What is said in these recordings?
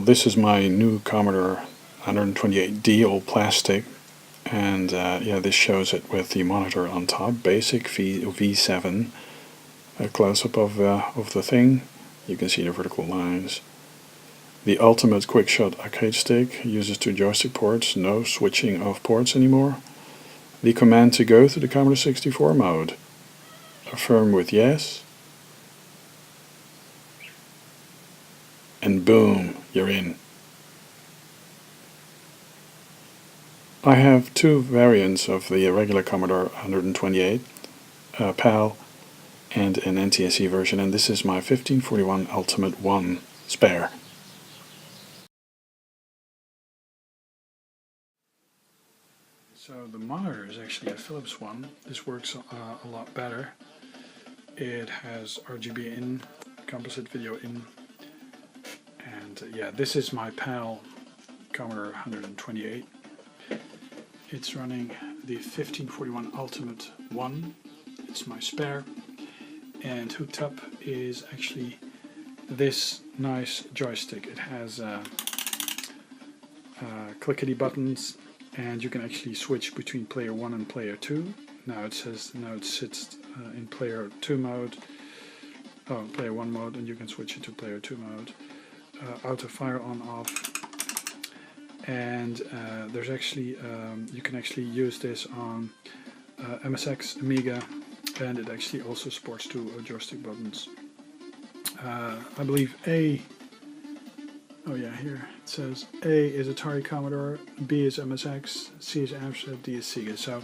this is my new Commodore 128D, all plastic, and yeah, this shows it with the monitor on top, basic V7, a close-up of the thing. You can see the vertical lines. The ultimate quick-shot arcade stick uses 2 joystick ports, no switching of ports anymore. The command to go to the Commodore 64 mode. Affirm with yes. And boom, you're in. I have 2 variants of the regular Commodore 128, PAL and an NTSC version, and this is my 1541 Ultimate 1 spare. So the monitor is actually a Philips one. This works a lot better. It has RGB in, composite video in, and yeah, this is my PAL Commodore 128. It's running the 1541 Ultimate 1. It's my spare, and hooked up is actually this nice joystick. It has clickety buttons, and you can actually switch between player 1 and player 2. Now it sits in player 2 mode, player 1 mode, and you can switch it to player 2 mode. Auto fire on off, and there's actually you can actually use this on MSX, Amiga, and it actually also supports 2 joystick buttons. I believe A. Oh yeah, here it says A is Atari Commodore, B is MSX, C is Amstrad, D is Sega. So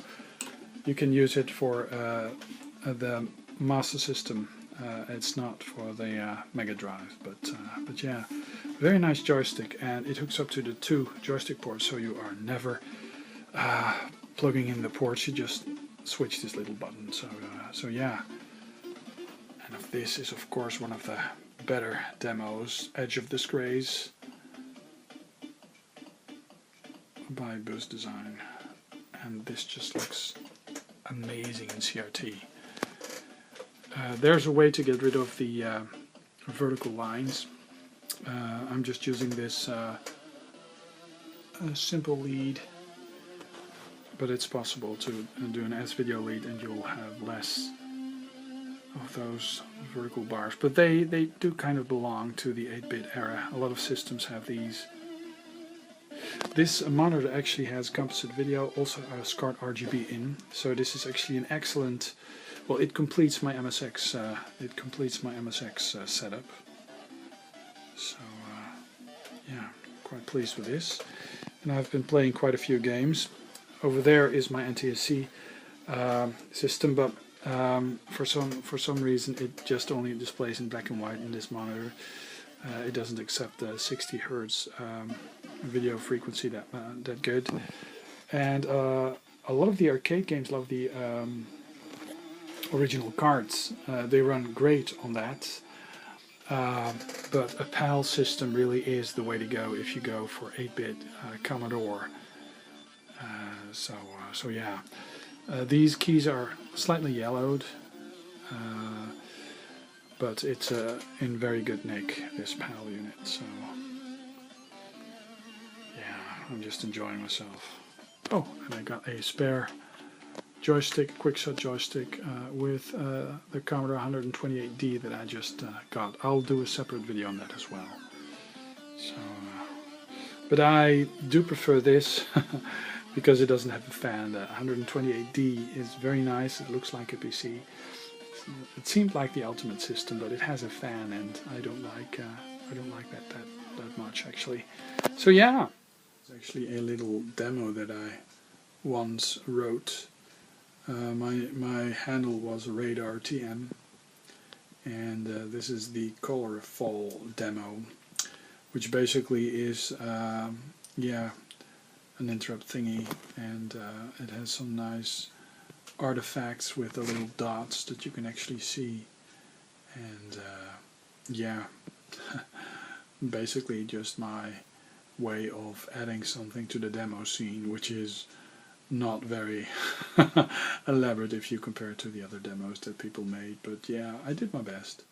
you can use it for the Master System. It's not for the Mega Drive, but yeah, very nice joystick, and it hooks up to the 2 joystick ports, so you are never plugging in the ports. You just switch this little button. So yeah, and this is of course one of the better demos, Edge of Disgrace by Boost Design, and this just looks amazing in CRT. There's a way to get rid of the vertical lines. I'm just using this simple lead, but it's possible to do an S-video lead and you'll have less of those vertical bars, but they do kind of belong to the 8-bit era. A lot of systems have these. This monitor actually has composite video, also a SCART RGB in, so this is actually an excellent. Well, it completes my MSX. Setup. So yeah, quite pleased with this, and I've been playing quite a few games. Over there is my NTSC system, but for some reason it just only displays in black and white in this monitor. It doesn't accept the 60 Hz video frequency that good, and a lot of the arcade games love the original cards. They run great on that, but a PAL system really is the way to go if you go for 8-bit Commodore. So yeah, these keys are slightly yellowed, but it's in very good nick, this PAL unit. So yeah, I'm just enjoying myself. Oh, and I got a spare joystick, quick-shot joystick with the Commodore 128D that I just got. I'll do a separate video on that as well. So, but I do prefer this because it doesn't have a fan. The 128D is very nice. It looks like a PC. It seemed like the Ultimate System, but it has a fan, and I don't like that much actually. So yeah, it's actually a little demo that I once wrote. My handle was Radar TM, and this is the Color Fall demo, which basically is yeah, an interrupt thingy, and it has some nice artifacts with the little dots that you can actually see, and yeah, basically just my way of adding something to the demo scene, which is not very elaborate if you compare it to the other demos that people made, but yeah, I did my best.